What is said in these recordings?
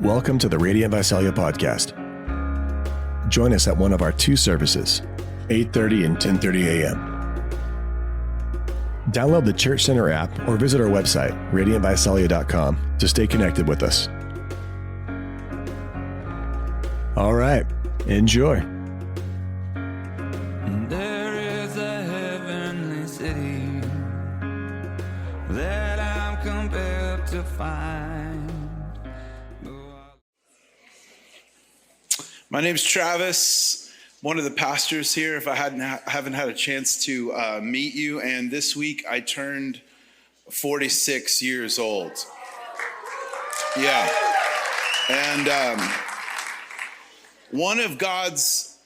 Welcome to the Radiant Visalia podcast. Join us at one of our two services, 8:30 and 10:30 a.m. Download the Church Center app or visit our website, radiantvisalia.com, to stay connected with us. All right, enjoy. There is a heavenly city that I'm compelled to find. My name's Travis, one of the pastors here, if I haven't had a chance to meet you, and this week I turned 46 years old. Yeah. And one of God's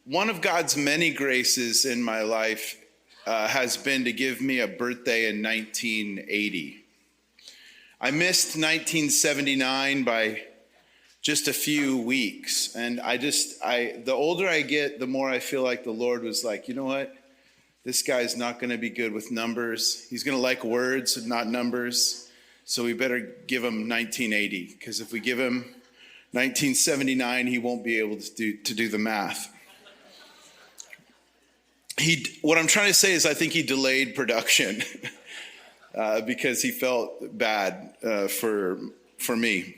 many graces in my life has been to give me a birthday in 1980. I missed 1979 by just a few weeks. And the older I get, the more I feel like the Lord was like, you know what? This guy's not going to be good with numbers. He's going to like words and not numbers. So we better give him 1980, because if we give him 1979, he won't be able to do the math. What I'm trying to say is I think he delayed production because he felt bad for me.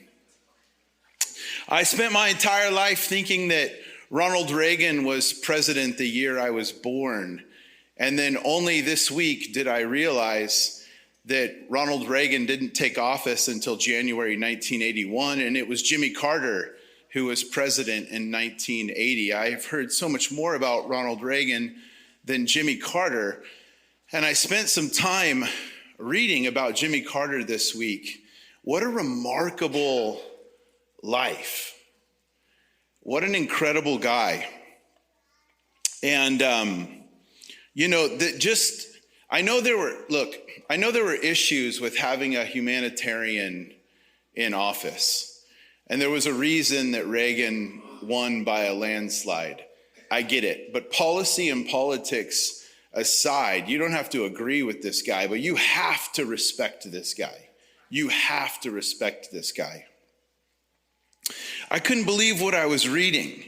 I spent my entire life thinking that Ronald Reagan was president the year I was born. And then only this week did I realize that Ronald Reagan didn't take office until January 1981, and it was Jimmy Carter who was president in 1980. I've heard so much more about Ronald Reagan than Jimmy Carter, and I spent some time reading about Jimmy Carter this week. What a remarkable life. What an incredible guy. And, I know there were issues with having a humanitarian in office. And there was a reason that Reagan won by a landslide. I get it. But policy and politics aside, you don't have to agree with this guy, but you have to respect this guy. You have to respect this guy. I couldn't believe what I was reading.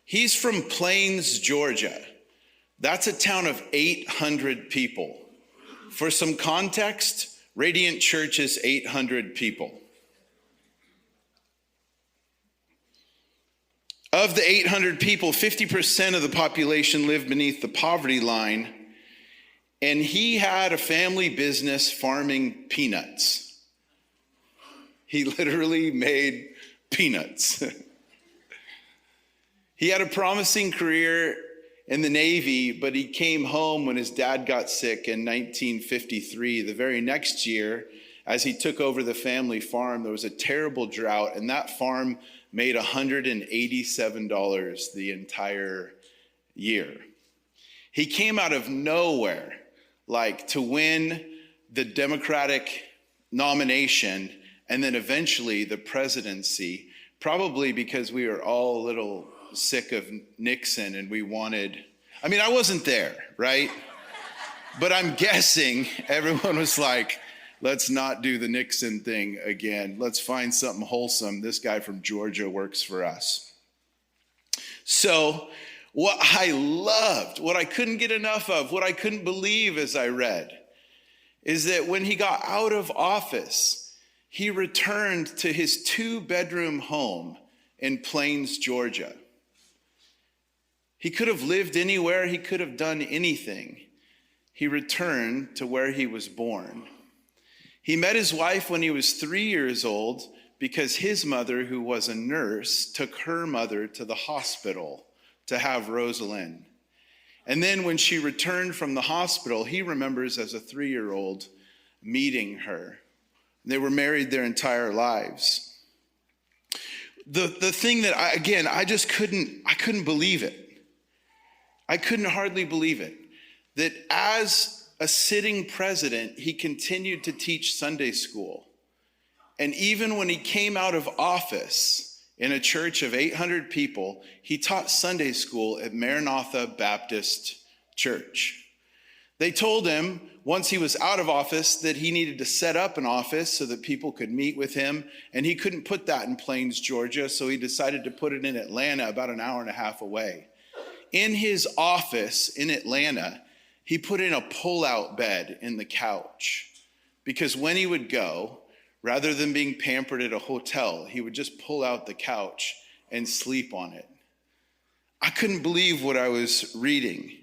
He's from Plains, Georgia. That's a town of 800 people. For some context, Radiant Church is 800 people. Of the 800 people, 50% of the population lived beneath the poverty line, and he had a family business farming peanuts. He literally made peanuts. He had a promising career in the Navy, but he came home when his dad got sick in 1953. The very next year, as he took over the family farm, there was a terrible drought, and that farm made $187 the entire year. He came out of nowhere, to win the Democratic nomination and then eventually the presidency, probably because we were all a little sick of Nixon and I wasn't there, right? But I'm guessing everyone was like, let's not do the Nixon thing again. Let's find something wholesome. This guy from Georgia works for us. So what I loved, what I couldn't get enough of, what I couldn't believe as I read, is that when he got out of office, he returned to his 2-bedroom home in Plains, Georgia. He could have lived anywhere. He could have done anything. He returned to where he was born. He met his wife when he was 3 years old because his mother, who was a nurse, took her mother to the hospital to have Rosalind. And then when she returned from the hospital, he remembers as a 3-year-old meeting her. They were married their entire lives. The thing that I couldn't believe it. I couldn't hardly believe it. That as a sitting president, he continued to teach Sunday school. And even when he came out of office in a church of 800 people, he taught Sunday school at Maranatha Baptist Church. They told him once he was out of office that he needed to set up an office so that people could meet with him, and he couldn't put that in Plains, Georgia, so he decided to put it in Atlanta, about an hour and a half away. In his office in Atlanta, he put in a pull-out bed in the couch, because when he would go, rather than being pampered at a hotel, he would just pull out the couch and sleep on it. I couldn't believe what I was reading.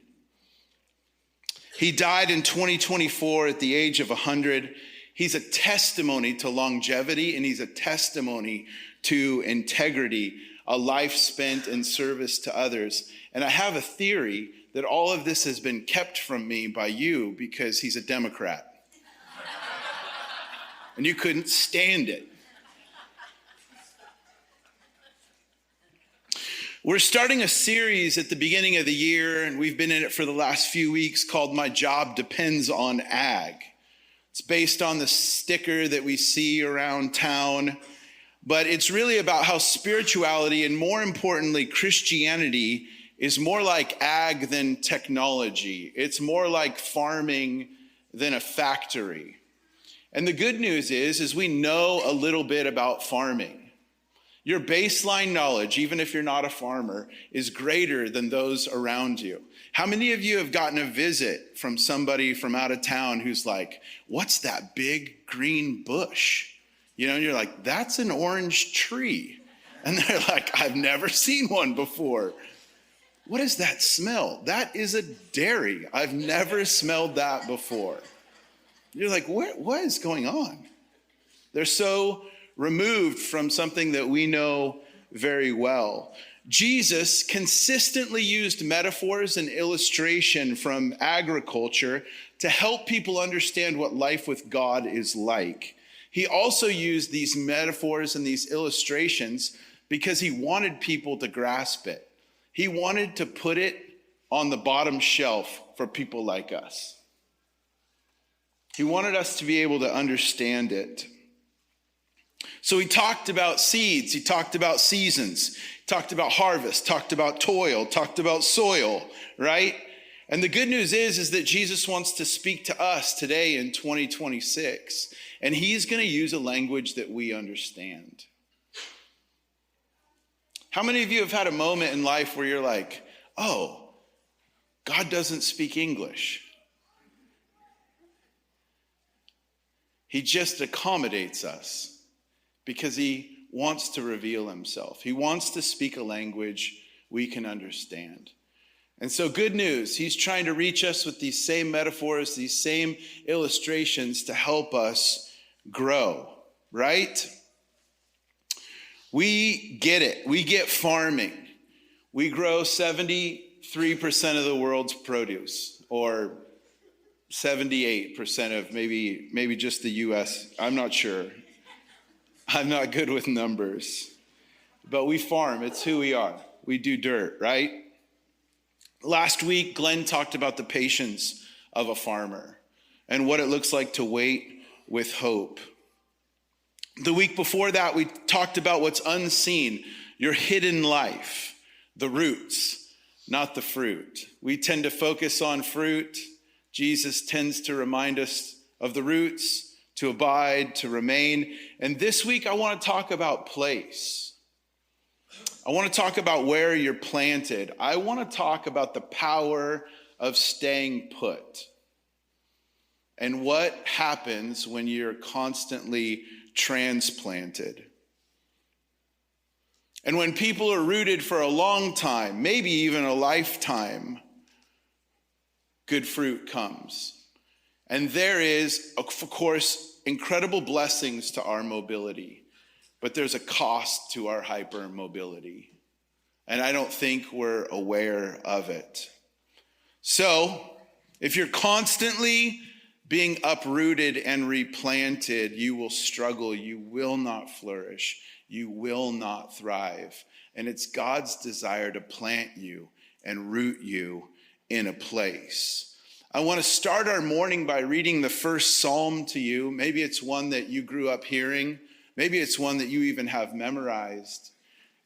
He died in 2024 at the age of 100. He's a testimony to longevity, and he's a testimony to integrity, a life spent in service to others. And I have a theory that all of this has been kept from me by you because he's a Democrat. And you couldn't stand it. We're starting a series at the beginning of the year, and we've been in it for the last few weeks, called My Job Depends on Ag. It's based on the sticker that we see around town, but it's really about how spirituality, and more importantly, Christianity, is more like ag than technology. It's more like farming than a factory. And the good news is we know a little bit about farming. Your baseline knowledge, even if you're not a farmer, is greater than those around you. How many of you have gotten a visit from somebody from out of town who's like, what's that big green bush? You know, and you're like, that's an orange tree. And they're like, I've never seen one before. What does that smell? That is a dairy. I've never smelled that before. You're like, what is going on? They're so removed from something that we know very well. Jesus consistently used metaphors and illustration from agriculture to help people understand what life with God is like. He also used these metaphors and these illustrations because he wanted people to grasp it. He wanted to put it on the bottom shelf for people like us. He wanted us to be able to understand it. So he talked about seeds, he talked about seasons, talked about harvest, talked about toil, talked about soil, right? And the good news is that Jesus wants to speak to us today in 2026, and he's going to use a language that we understand. How many of you have had a moment in life where you're like, oh, God doesn't speak English? He just accommodates us because he wants to reveal himself. He wants to speak a language we can understand. And so good news, he's trying to reach us with these same metaphors, these same illustrations to help us grow, right? We get it. We get farming. We grow 73% of the world's produce, or 78% of maybe just the US. I'm not sure. I'm not good with numbers. But we farm. It's who we are. We do dirt, right? Last week, Glenn talked about the patience of a farmer and what it looks like to wait with hope. The week before that, we talked about what's unseen, your hidden life, the roots, not the fruit. We tend to focus on fruit. Jesus tends to remind us of the roots, to abide, to remain. And this week, I want to talk about place. I want to talk about where you're planted. I want to talk about the power of staying put and what happens when you're constantly transplanted. And when people are rooted for a long time, maybe even a lifetime, good fruit comes. And there is, of course, incredible blessings to our mobility, but there's a cost to our hypermobility. And I don't think we're aware of it. So, if you're constantly being uprooted and replanted, you will struggle, you will not flourish, you will not thrive. And it's God's desire to plant you and root you in a place. I want to start our morning by reading the first psalm to you. Maybe it's one that you grew up hearing. Maybe it's one that you even have memorized.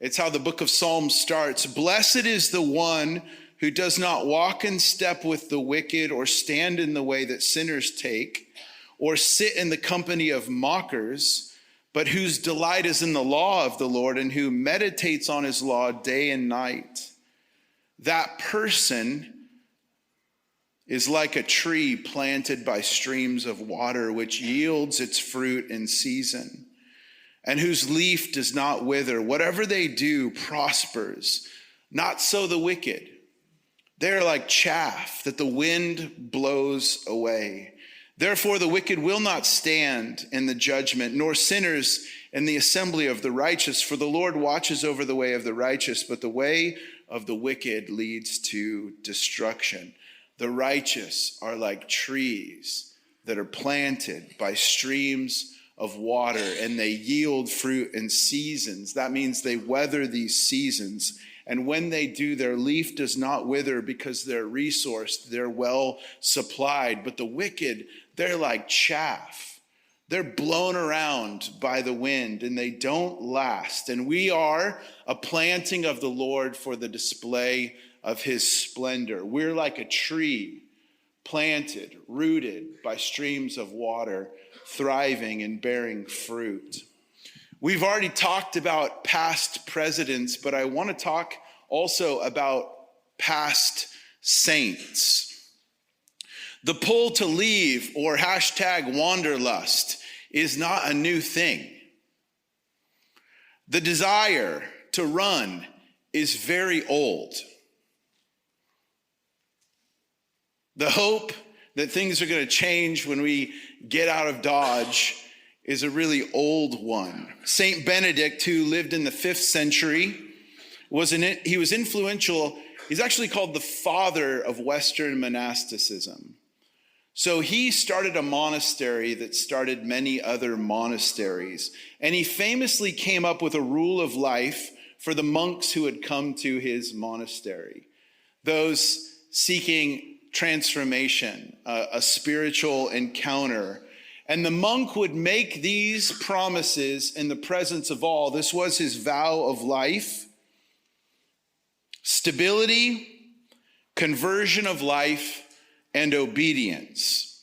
It's how the book of Psalms starts. Blessed is the one who does not walk in step with the wicked or stand in the way that sinners take or sit in the company of mockers, but whose delight is in the law of the Lord and who meditates on his law day and night. That person is like a tree planted by streams of water, which yields its fruit in season, and whose leaf does not wither. Whatever they do prospers. Not so the wicked. They are like chaff that the wind blows away. Therefore, the wicked will not stand in the judgment, nor sinners in the assembly of the righteous. For the Lord watches over the way of the righteous, but the way of the wicked leads to destruction. The righteous are like trees that are planted by streams of water, and they yield fruit in seasons. That means they weather these seasons. And when they do, their leaf does not wither because they're resourced, they're well supplied. But the wicked, they're like chaff. They're blown around by the wind and they don't last. And we are a planting of the Lord for the display of his splendor. We're like a tree planted, rooted by streams of water, thriving and bearing fruit. We've already talked about past presidents, but I want to talk also about past saints. The pull to leave, or hashtag wanderlust, is not a new thing. The desire to run is very old. The hope that things are going to change when we get out of Dodge is a really old one. Saint Benedict, who lived in the 5th century, he was influential. He's actually called the father of Western monasticism. So he started a monastery that started many other monasteries. And he famously came up with a rule of life for the monks who had come to his monastery. Those seeking transformation, a spiritual encounter. And the monk would make these promises in the presence of all. This was his vow of life: stability, conversion of life, and obedience.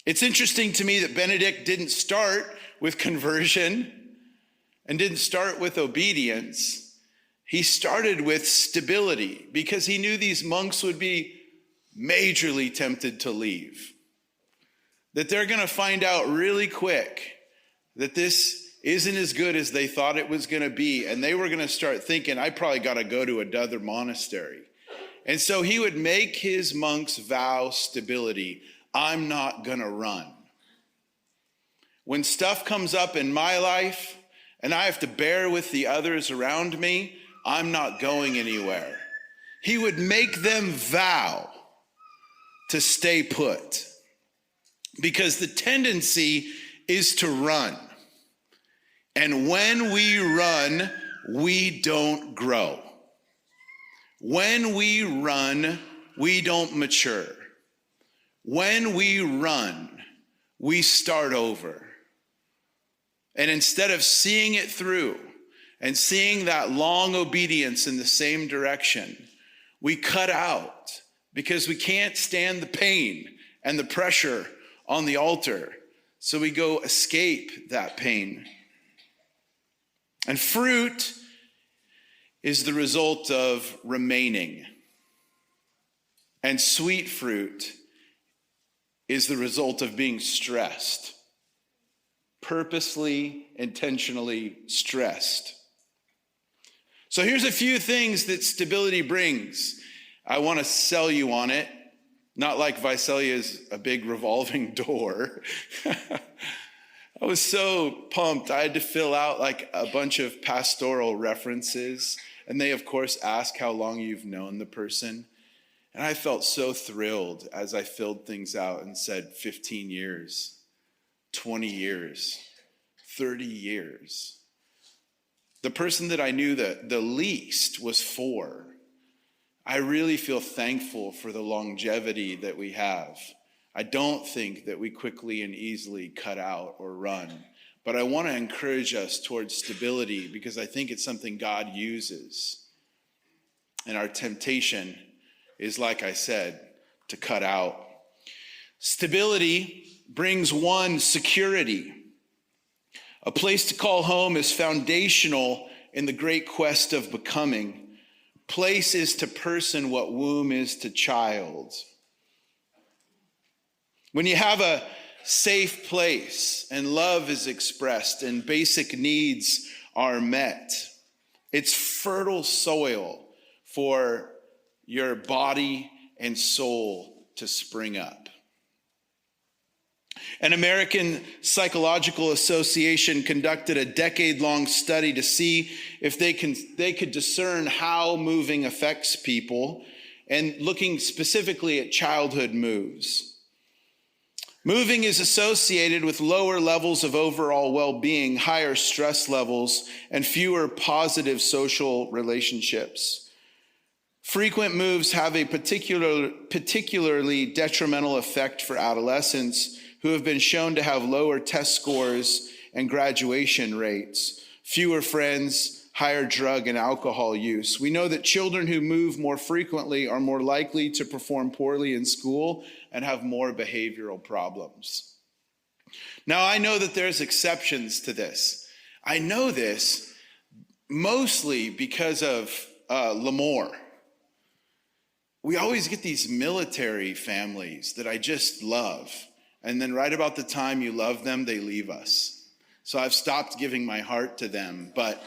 It's interesting to me that Benedict didn't start with conversion and didn't start with obedience. He started with stability because he knew these monks would be majorly tempted to leave. That they're going to find out really quick that this isn't as good as they thought it was going to be. And they were going to start thinking, I probably got to go to another monastery. And so he would make his monks vow stability. I'm not going to run. When stuff comes up in my life and I have to bear with the others around me, I'm not going anywhere. He would make them vow to stay put. Because the tendency is to run. And when we run, we don't grow. When we run, we don't mature. When we run, we start over. And instead of seeing it through and seeing that long obedience in the same direction, we cut out because we can't stand the pain and the pressure on the altar. So we go escape that pain. And fruit is the result of remaining. And sweet fruit is the result of being stressed. Purposely, intentionally stressed. So here's a few things that stability brings. I want to sell you on it. Not like Visalia is a big revolving door. I was so pumped. I had to fill out like a bunch of pastoral references. And they, of course, ask how long you've known the person. And I felt so thrilled as I filled things out and said 15 years, 20 years, 30 years. The person that I knew the least was 4. I really feel thankful for the longevity that we have. I don't think that we quickly and easily cut out or run. But I want to encourage us towards stability because I think it's something God uses. And our temptation is, like I said, to cut out. Stability brings one security. A place to call home is foundational in the great quest of becoming. Place is to person what womb is to child. When you have a safe place and love is expressed and basic needs are met, it's fertile soil for your body and soul to spring up. An American Psychological Association conducted a decade-long study to see if they could discern how moving affects people, and looking specifically at childhood moves. Moving is associated with lower levels of overall well-being, higher stress levels, and fewer positive social relationships. Frequent moves have a particularly detrimental effect for adolescents who have been shown to have lower test scores and graduation rates, fewer friends, higher drug and alcohol use. We know that children who move more frequently are more likely to perform poorly in school and have more behavioral problems. Now, I know that there's exceptions to this. I know this mostly because of Lemoore. We always get these military families that I just love. And then right about the time you love them, they leave us. So I've stopped giving my heart to them, but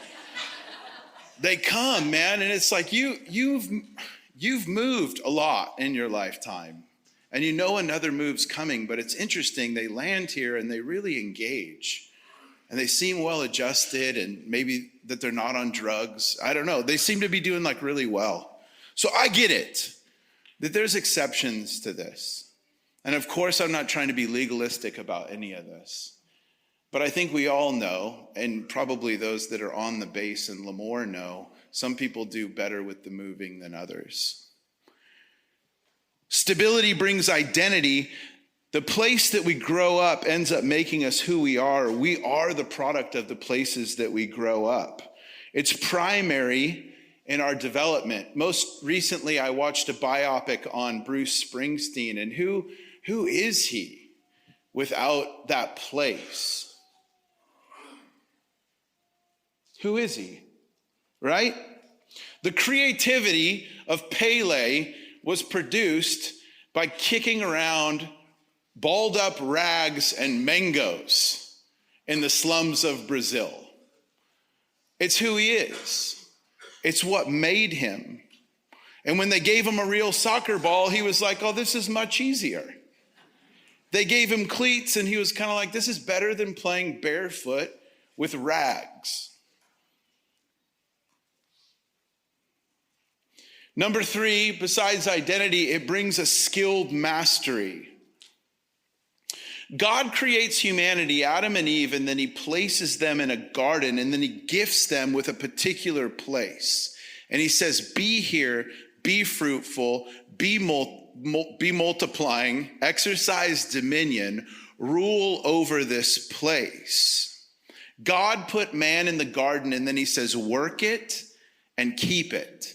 they come, man. And it's like you've moved a lot in your lifetime. And you know another move's coming, but it's interesting. They land here and they really engage. And they seem well adjusted, and maybe that they're not on drugs. I don't know. They seem to be doing like really well. So I get it, that there's exceptions to this. And of course, I'm not trying to be legalistic about any of this. But I think we all know, and probably those that are on the base in Lemoore know, some people do better with the moving than others. Stability brings identity. The place that we grow up ends up making us who we are. We are the product of the places that we grow up. It's primary in our development. Most recently, I watched a biopic on Bruce Springsteen, and who is he without that place? Who is he, right? The creativity of Pele was produced by kicking around balled up rags and mangoes in the slums of Brazil. It's who he is. It's what made him. And when they gave him a real soccer ball, he was like, oh, this is much easier. They gave him cleats and he was kind of like, this is better than playing barefoot with rags. Number 3, besides identity, it brings a skilled mastery. God creates humanity, Adam and Eve, and then he places them in a garden, and then he gifts them with a particular place. And he says, be here, be fruitful, be multiplying, exercise dominion, rule over this place. God put man in the garden, and then he says, work it and keep it.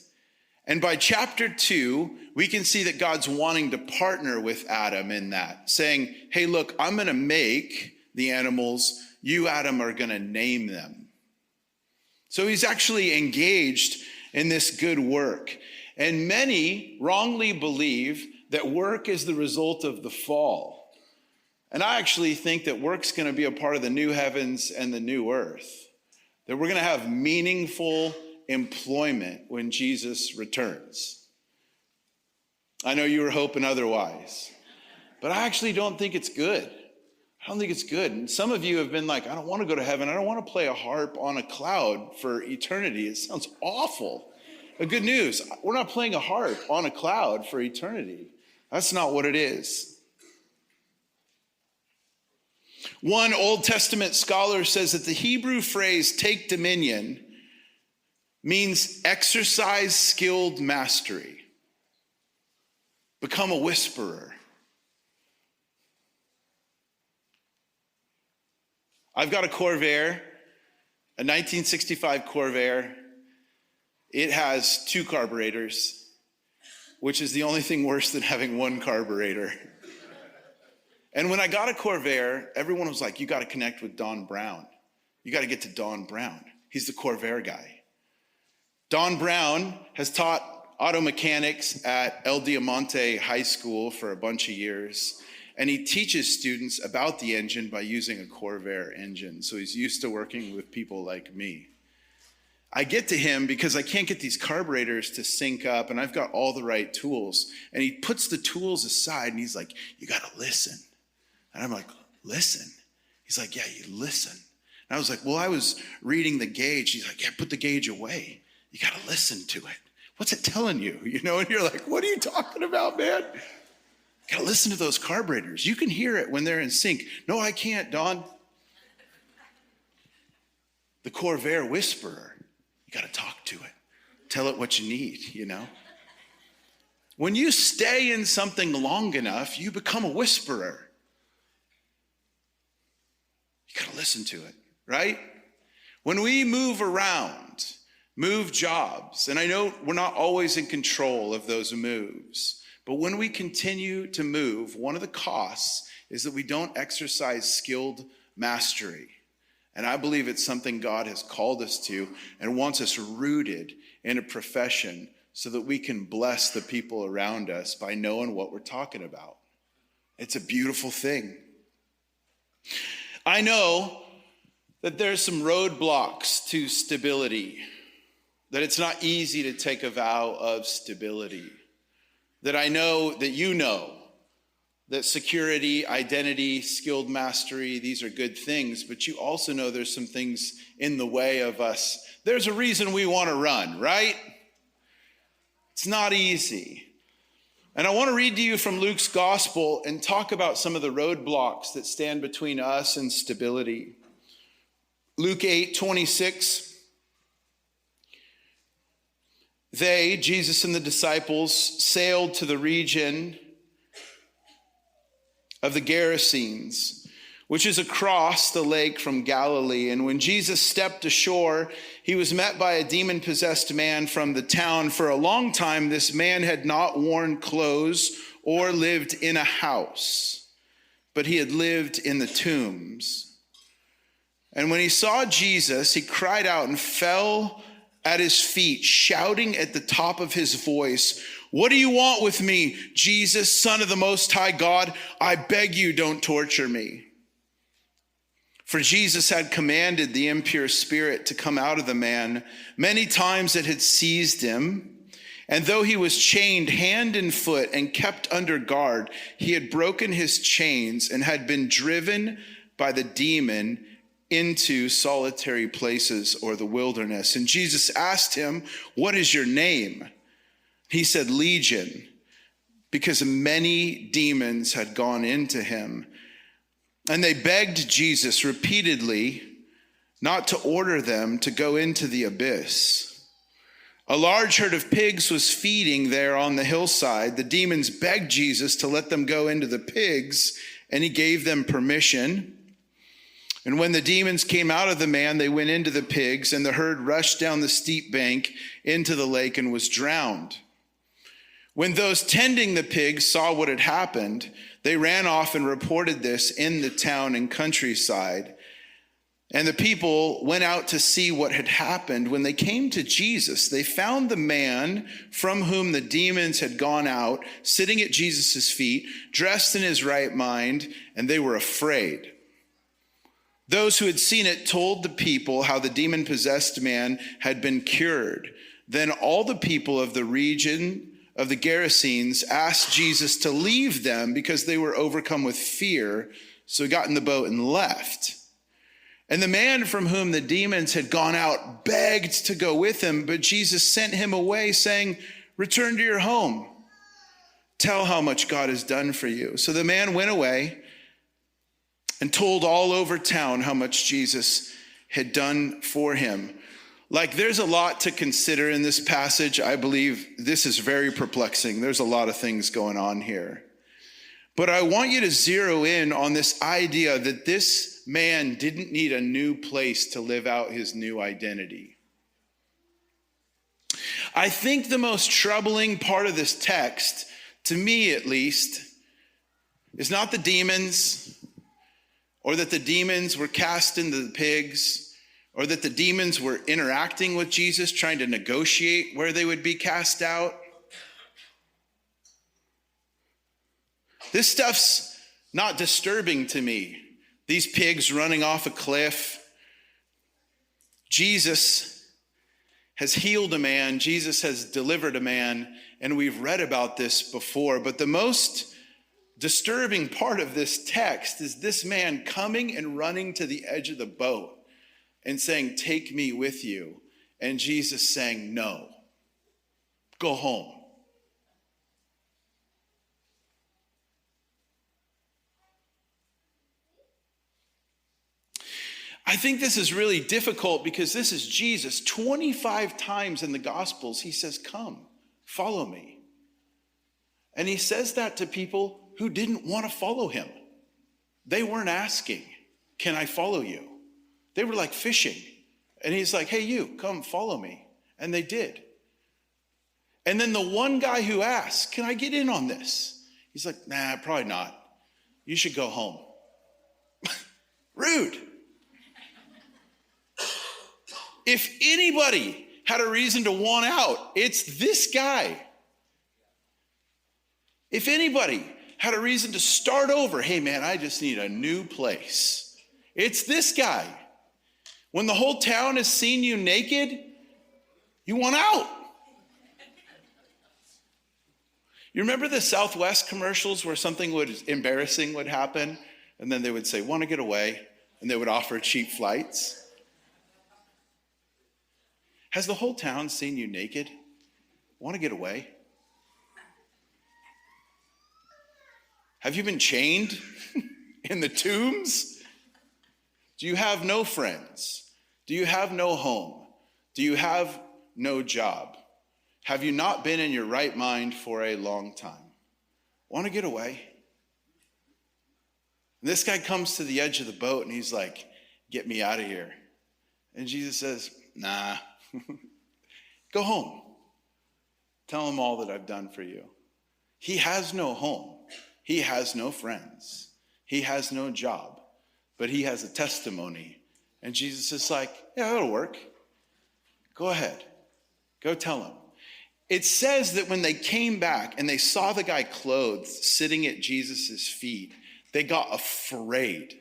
And by chapter 2, we can see that God's wanting to partner with Adam in that, saying, hey, look, I'm going to make the animals. You, Adam, are going to name them. So he's actually engaged in this good work. And many wrongly believe that work is the result of the fall. And I actually think that work's going to be a part of the new heavens and the new earth, that we're going to have meaningful employment when Jesus returns. I know you were hoping otherwise, but I actually don't think it's good. I don't think it's good. And some of you have been like, I don't want to go to heaven. I don't want to play a harp on a cloud for eternity. It sounds awful. But good news, we're not playing a harp on a cloud for eternity. That's not what it is. One Old Testament scholar says that the Hebrew phrase take dominion means exercise skilled mastery. Become a whisperer. I've got a Corvair, a 1965 Corvair. It has 2 carburetors. which is the only thing worse than having one carburetor. And when I got a Corvair, everyone was like, you got to connect with Don Brown. You got to get to Don Brown. He's the Corvair guy. Don Brown has taught auto mechanics at El Diamante High School for a bunch of years. And he teaches students about the engine by using a Corvair engine. So he's used to working with people like me. I get to him because I can't get these carburetors to sync up, and I've got all the right tools. And he puts the tools aside and he's like, you got to listen. And I'm like, listen? He's like, yeah, you listen. And I was like, well, I was reading the gauge. He's like, yeah, put the gauge away. You got to listen to it. What's it telling you? You know, and you're like, what are you talking about, man? Got to listen to those carburetors. You can hear it when they're in sync. No, I can't, Don. The Corvair whisperer. You got to talk to it. Tell it what you need, you know. When you stay in something long enough, you become a whisperer. You got to listen to it, right? When we move around, move jobs, and I know we're not always in control of those moves, but when we continue to move, one of the costs is that we don't exercise skilled mastery. And I believe it's something God has called us to and wants us rooted in a profession so that we can bless the people around us by knowing what we're talking about. It's a beautiful thing. I know that there's some roadblocks to stability, that it's not easy to take a vow of stability, that I know that you know that security, identity, skilled mastery, these are good things, but you also know there's some things in the way of us. There's a reason we want to run, right? It's not easy. And I want to read to you from Luke's gospel and talk about some of the roadblocks that stand between us and stability. Luke 8:26. They, Jesus and the disciples, sailed to the region of the Gerasenes, which is across the lake from Galilee. And when Jesus stepped ashore, he was met by a demon-possessed man from the town. For a long time, this man had not worn clothes or lived in a house, but he had lived in the tombs. And when he saw Jesus, he cried out and fell at his feet, shouting at the top of his voice, "What do you want with me, Jesus, Son of the Most High God? I beg you, don't torture me." For Jesus had commanded the impure spirit to come out of the man. Many times it had seized him, and though he was chained hand and foot and kept under guard, he had broken his chains and had been driven by the demon into solitary places or the wilderness. And Jesus asked him, "What is your name?" He said, "Legion," because many demons had gone into him. And they begged Jesus repeatedly not to order them to go into the abyss. A large herd of pigs was feeding there on the hillside. The demons begged Jesus to let them go into the pigs, and he gave them permission. And when the demons came out of the man, they went into the pigs, and the herd rushed down the steep bank into the lake and was drowned. When those tending the pigs saw what had happened, they ran off and reported this in the town and countryside. And the people went out to see what had happened. When they came to Jesus, they found the man from whom the demons had gone out, sitting at Jesus' feet, dressed in his right mind, and they were afraid. Those who had seen it told the people how the demon-possessed man had been cured. Then all the people of the region of the Gerasenes asked Jesus to leave them because they were overcome with fear. So he got in the boat and left. And the man from whom the demons had gone out begged to go with him, but Jesus sent him away, saying, "Return to your home. Tell how much God has done for you." So the man went away and told all over town how much Jesus had done for him. Like, there's a lot to consider in this passage. I believe this is very perplexing. There's a lot of things going on here. But I want you to zero in on this idea that this man didn't need a new place to live out his new identity. I think the most troubling part of this text, to me at least, is not the demons, or that the demons were cast into the pigs, or that the demons were interacting with Jesus, trying to negotiate where they would be cast out. This stuff's not disturbing to me. These pigs running off a cliff. Jesus has healed a man. Jesus has delivered a man. And we've read about this before. But the most disturbing part of this text is this man coming and running to the edge of the boat and saying, "Take me with you." And Jesus saying, "No, go home." I think this is really difficult because this is Jesus. 25 times in the Gospels, he says, "Come, follow me." And he says that to people who didn't want to follow him. They weren't asking, "Can I follow you?" They were like fishing. And he's like, "Hey, you, come follow me." And they did. And then the one guy who asked, "Can I get in on this?" He's like, "Nah, probably not. You should go home." Rude. If anybody had a reason to want out, it's this guy. If anybody had a reason to start over, "Hey man, I just need a new place," it's this guy. When the whole town has seen you naked, you want out. You remember the Southwest commercials where something embarrassing would happen, and then they would say, "Want to get away?" And they would offer cheap flights. Has the whole town seen you naked? Want to get away? Have you been chained in the tombs? Do you have no friends? Do you have no home? Do you have no job? Have you not been in your right mind for a long time? Want to get away? And this guy comes to the edge of the boat and he's like, "Get me out of here." And Jesus says, "Nah. Go home. Tell him all that I've done for you." He has no home. He has no friends. He has no job, but he has a testimony. And Jesus is like, "Yeah, that'll work. Go ahead. Go tell him." It says that when they came back and they saw the guy clothed sitting at Jesus' feet, they got afraid.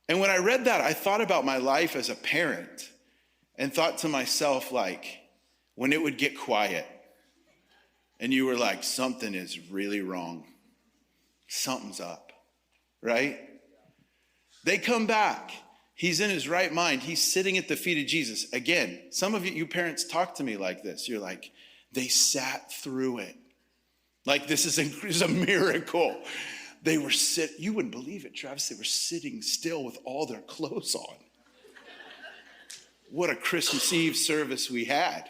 And when I read that, I thought about my life as a parent and thought to myself, like, when it would get quiet and you were like, something is really wrong. Something's up, right? They come back. He's in his right mind. He's sitting at the feet of Jesus. Again, some of you parents talk to me like this. You're like, they sat through it. Like this is a miracle. They were you wouldn't believe it, Travis. They were sitting still with all their clothes on. What a Christmas Eve service we had.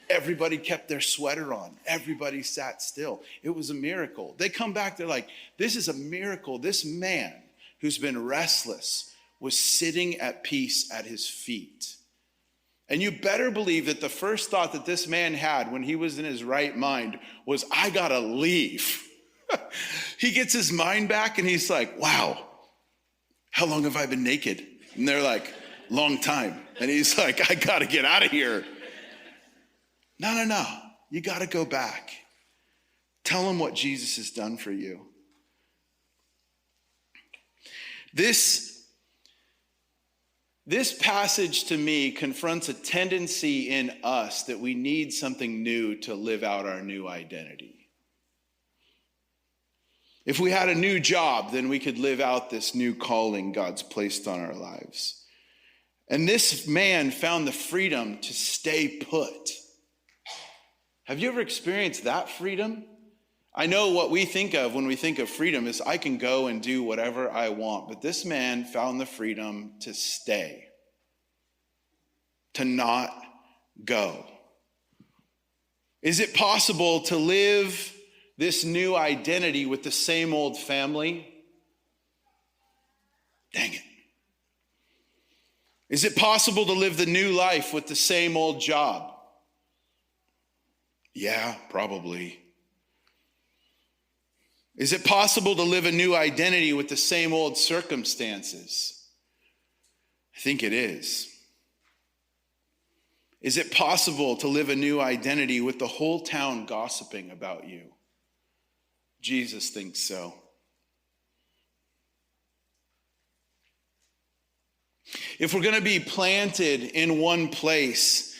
Everybody kept their sweater on. Everybody sat still. It was a miracle. They come back, they're like, this is a miracle. This man who's been restless was sitting at peace at his feet. And you better believe that the first thought that this man had when he was in his right mind was, "I gotta leave." He gets his mind back and he's like, "Wow, how long have I been naked?" And they're like, "Long time." And he's like, "I gotta get out of here." No. You gotta go back. Tell him what Jesus has done for you. This passage to me confronts a tendency in us that we need something new to live out our new identity. If we had a new job, then we could live out this new calling God's placed on our lives. And this man found the freedom to stay put. Have you ever experienced that freedom? I know what we think of when we think of freedom is I can go and do whatever I want. But this man found the freedom to stay, to not go. Is it possible to live this new identity with the same old family? Dang it. Is it possible to live the new life with the same old job? Yeah, probably. Is it possible to live a new identity with the same old circumstances? I think it is. Is it possible to live a new identity with the whole town gossiping about you? Jesus thinks so. If we're going to be planted in one place,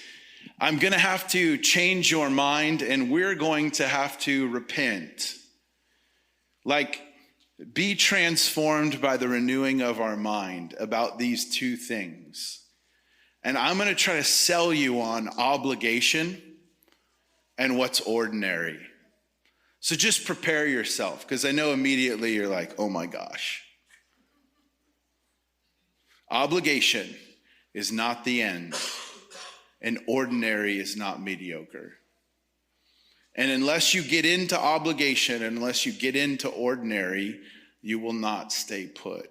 I'm going to have to change your mind, and we're going to have to repent. Like, be transformed by the renewing of our mind about these two things. And I'm going to try to sell you on obligation and what's ordinary. So just prepare yourself, because I know immediately you're like, oh my gosh. Obligation is not the end, and ordinary is not mediocre. And unless you get into obligation, unless you get into ordinary, you will not stay put.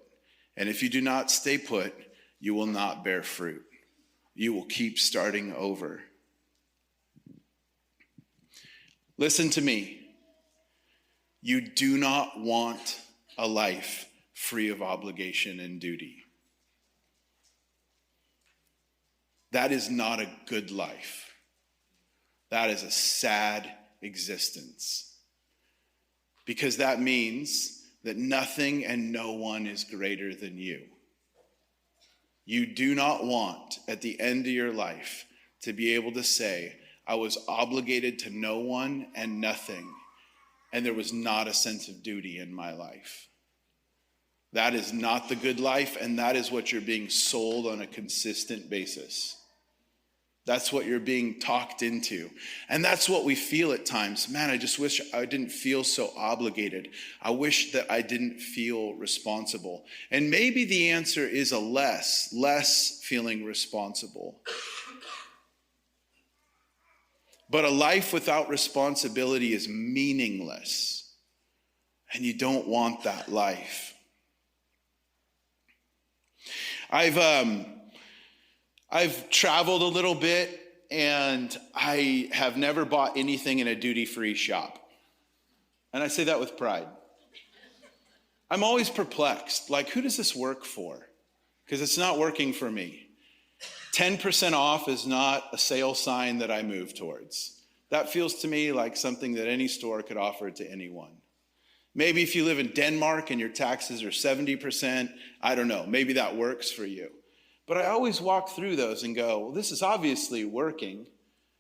And if you do not stay put, you will not bear fruit. You will keep starting over. Listen to me. You do not want a life free of obligation and duty. That is not a good life. That is a sad existence. Because that means that nothing and no one is greater than you. You do not want, at the end of your life, to be able to say, I was obligated to no one and nothing, and there was not a sense of duty in my life. That is not the good life, and that is what you're being sold on a consistent basis. That's what you're being talked into. And that's what we feel at times. Man, I just wish I didn't feel so obligated. I wish that I didn't feel responsible. And maybe the answer is a less feeling responsible. But a life without responsibility is meaningless. And you don't want that life. I've traveled a little bit, and I have never bought anything in a duty-free shop. And I say that with pride. I'm always perplexed. Like, who does this work for? Because it's not working for me. 10% off is not a sale sign that I move towards. That feels to me like something that any store could offer to anyone. Maybe if you live in Denmark and your taxes are 70%, I don't know, maybe that works for you. But I always walk through those and go, well, this is obviously working.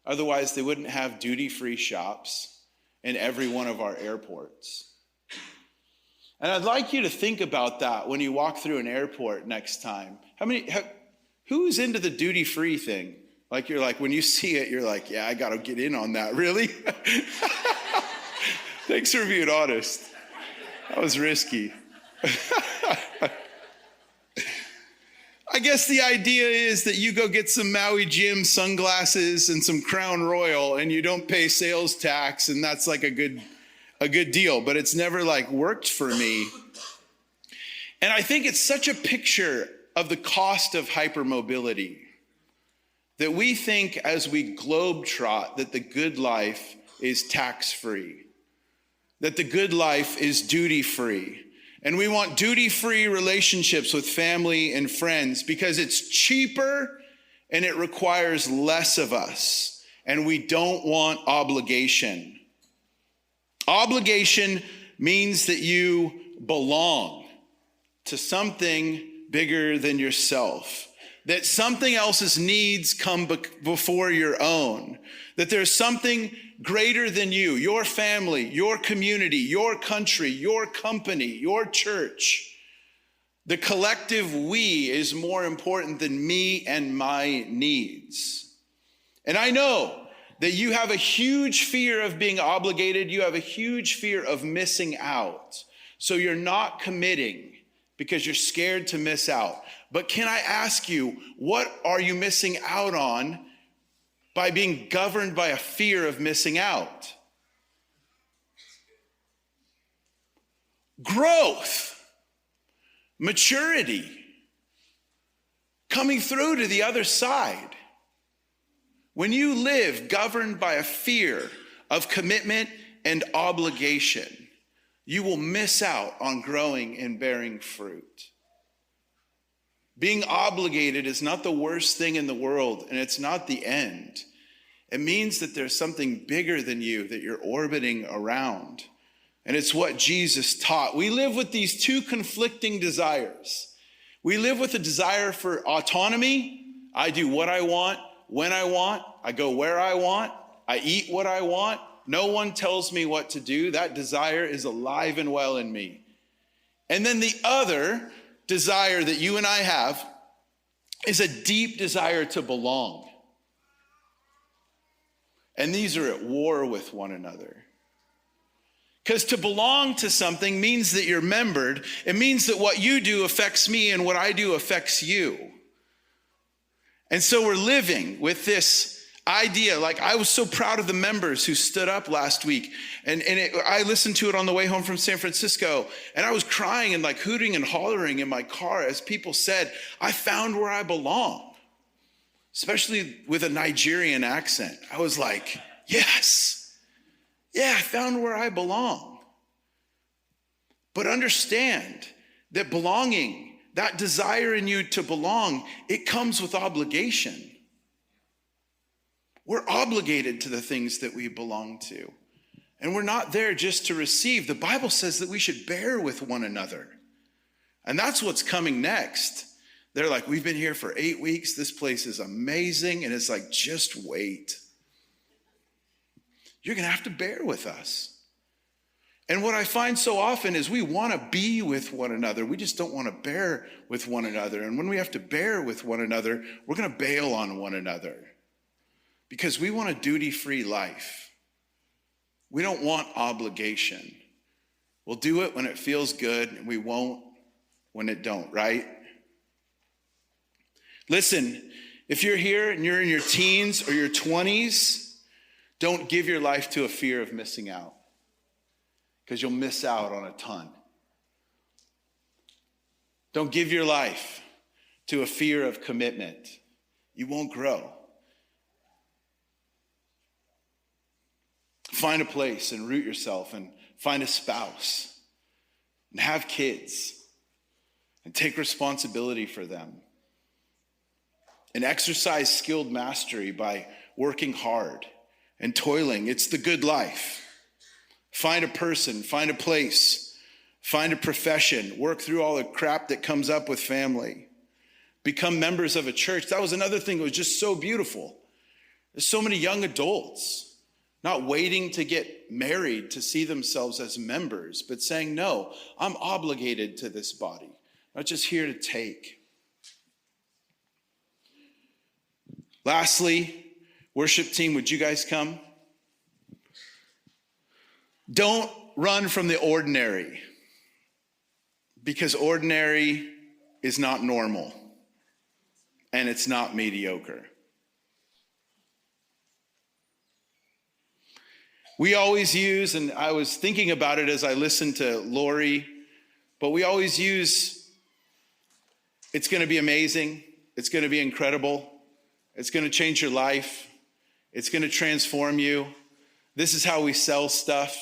Otherwise, they wouldn't have duty-free shops in every one of our airports. And I'd like you to think about that when you walk through an airport next time. Who's into the duty-free thing? Like, you're like, when you see it, you're like, yeah, I got to get in on that. Really? Thanks for being honest. That was risky. I guess the idea is that you go get some Maui Jim sunglasses and some Crown Royal, and you don't pay sales tax, and that's like a good deal. But it's never like worked for me. And I think it's such a picture of the cost of hypermobility that we think as we globetrot that the good life is tax-free, that the good life is duty-free. And we want duty-free relationships with family and friends because it's cheaper and it requires less of us. And we don't want obligation. Obligation means that you belong to something bigger than yourself. That something else's needs come before your own. That there's something greater than you, your family, your community, your country, your company, your church. The collective we is more important than me and my needs. And I know that you have a huge fear of being obligated. You have a huge fear of missing out. So you're not committing because you're scared to miss out. But can I ask you, what are you missing out on by being governed by a fear of missing out? Growth, maturity, coming through to the other side. When you live governed by a fear of commitment and obligation, you will miss out on growing and bearing fruit. Being obligated is not the worst thing in the world, and it's not the end. It means that there's something bigger than you that you're orbiting around. And it's what Jesus taught. We live with these two conflicting desires. We live with a desire for autonomy. I do what I want, when I want. I go where I want. I eat what I want. No one tells me what to do. That desire is alive and well in me. And then the other desire that you and I have is a deep desire to belong. And these are at war with one another. Because to belong to something means that you're membered. It means that what you do affects me and what I do affects you. And so we're living with this idea. Like, I was so proud of the members who stood up last week. And I listened to it on the way home from San Francisco. And I was crying and like hooting and hollering in my car as people said, I found where I belong. Especially with a Nigerian accent. I was like, yes. Yeah, I found where I belong. But understand that belonging, that desire in you to belong, it comes with obligation. We're obligated to the things that we belong to. And we're not there just to receive. The Bible says that we should bear with one another. And that's what's coming next. They're like, we've been here for 8 weeks. This place is amazing. And it's like, just wait. You're going to have to bear with us. And what I find so often is we want to be with one another. We just don't want to bear with one another. And when we have to bear with one another, we're going to bail on one another. Because we want a duty-free life. We don't want obligation. We'll do it when it feels good, and we won't when it don't, right? Listen, if you're here and you're in your teens or your 20s, don't give your life to a fear of missing out, because you'll miss out on a ton. Don't give your life to a fear of commitment. You won't grow. Find a place and root yourself and find a spouse and have kids and take responsibility for them and exercise skilled mastery by working hard and toiling. It's the good life. Find a person, find a place, find a profession, work through all the crap that comes up with family. Become members of a church. That was another thing that was just so beautiful. There's so many young adults not waiting to get married to see themselves as members, but saying, no, I'm obligated to this body, not just here to take. Lastly, worship team, would you guys come? Don't run from the ordinary, because ordinary is not normal and it's not mediocre. We always use, and I was thinking about it as I listened to Lori, but we always use, it's going to be amazing, it's going to be incredible, it's going to change your life, it's going to transform you. This is how we sell stuff.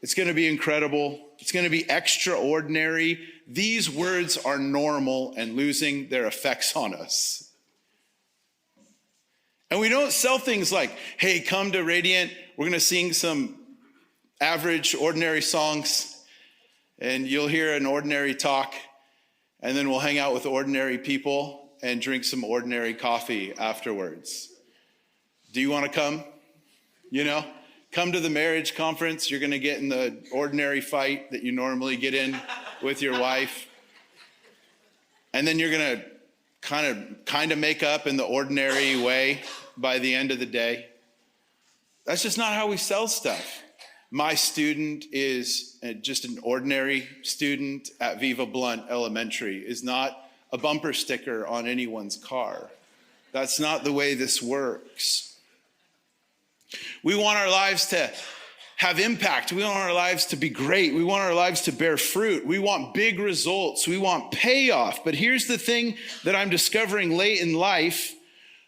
It's going to be incredible. It's going to be extraordinary. These words are normal and losing their effects on us. And we don't sell things like, hey, come to Radiant. We're going to sing some average, ordinary songs, and you'll hear an ordinary talk, and then we'll hang out with ordinary people and drink some ordinary coffee afterwards. Do you want to come? You know, come to the marriage conference. You're going to get in the ordinary fight that you normally get in with your wife. And then you're going to kind of make up in the ordinary way by the end of the day. That's just not how we sell stuff. My student is just an ordinary student at Viva Blunt Elementary, is not a bumper sticker on anyone's car. That's not the way this works. We want our lives to have impact. We want our lives to be great. We want our lives to bear fruit. We want big results. We want payoff. But here's the thing that I'm discovering late in life.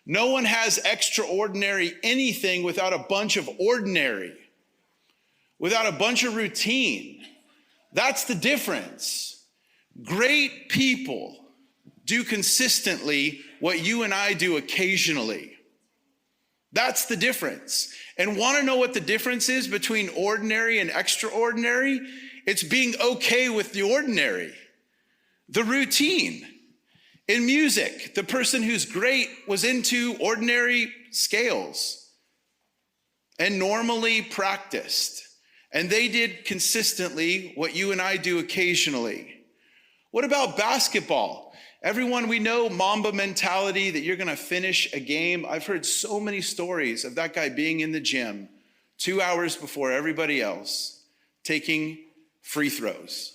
No one has extraordinary anything without a bunch of ordinary, without a bunch of routine. That's the difference. Great people do consistently what you and I do occasionally. That's the difference. And want to know what the difference is between ordinary and extraordinary? It's being okay with the ordinary, the routine. In music, the person who's great was into ordinary scales and normally practiced. And they did consistently what you and I do occasionally. What about basketball? Everyone, we know Mamba mentality, that you're going to finish a game. I've heard so many stories of that guy being in the gym 2 hours before everybody else, taking free throws.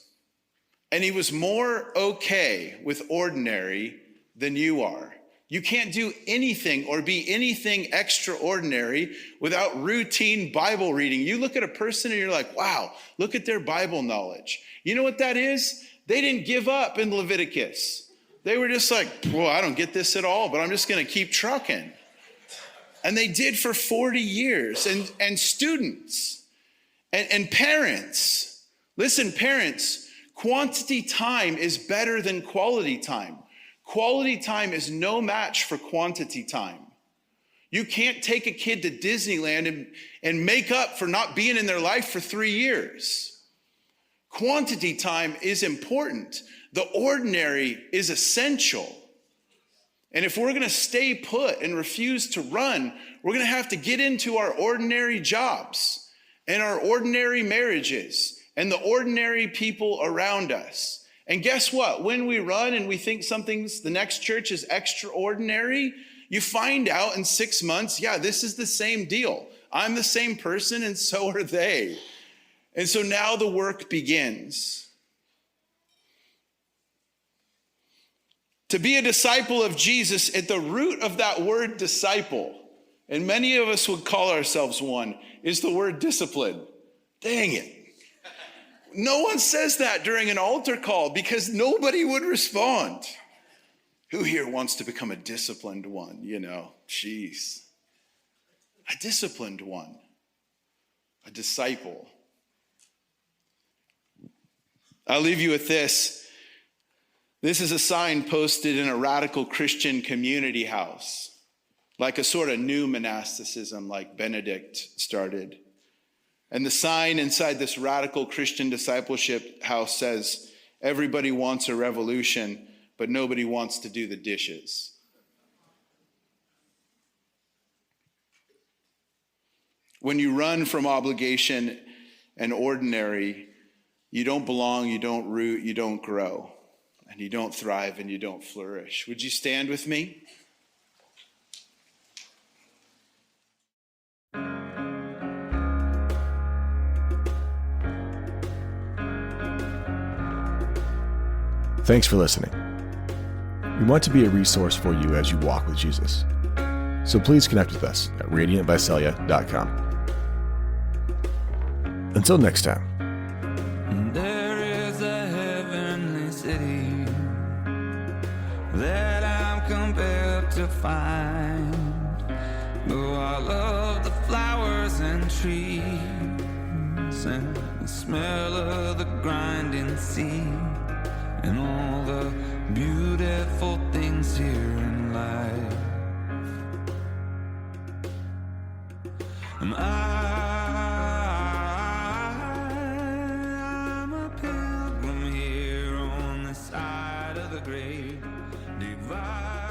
And he was more okay with ordinary than you are. You can't do anything or be anything extraordinary without routine Bible reading. You look at a person and you're like, wow, look at their Bible knowledge. You know what that is? They didn't give up in Leviticus. They were just like, well, I don't get this at all, but I'm just going to keep trucking. And they did for 40 years. And students and parents, listen, parents, quantity time is better than quality time. Quality time is no match for quantity time. You can't take a kid to Disneyland and make up for not being in their life for 3 years. Quantity time is important. The ordinary is essential. And if we're going to stay put and refuse to run, we're going to have to get into our ordinary jobs and our ordinary marriages and the ordinary people around us. And guess what? When we run and we think the next church is extraordinary, you find out in 6 months, yeah, this is the same deal. I'm the same person and so are they. And so now the work begins. To be a disciple of Jesus, at the root of that word disciple, and many of us would call ourselves one, is the word discipline. Dang it. No one says that during an altar call because nobody would respond. Who here wants to become a disciplined one? Jeez. A disciplined one. A disciple. I'll leave you with this. This is a sign posted in a radical Christian community house, like a sort of new monasticism like Benedict started. And the sign inside this radical Christian discipleship house says, everybody wants a revolution, but nobody wants to do the dishes. When you run from obligation and ordinary, you don't belong, you don't root, you don't grow, and you don't thrive, and you don't flourish. Would you stand with me? Thanks for listening. We want to be a resource for you as you walk with Jesus. So please connect with us at radiantvisalia.com. Until next time. There is a heavenly city that I'm compelled to find. Though I love the flowers and trees and the smell of the grinding sea and all the beautiful things here in life. And I'm a pilgrim here on the side of the great divide.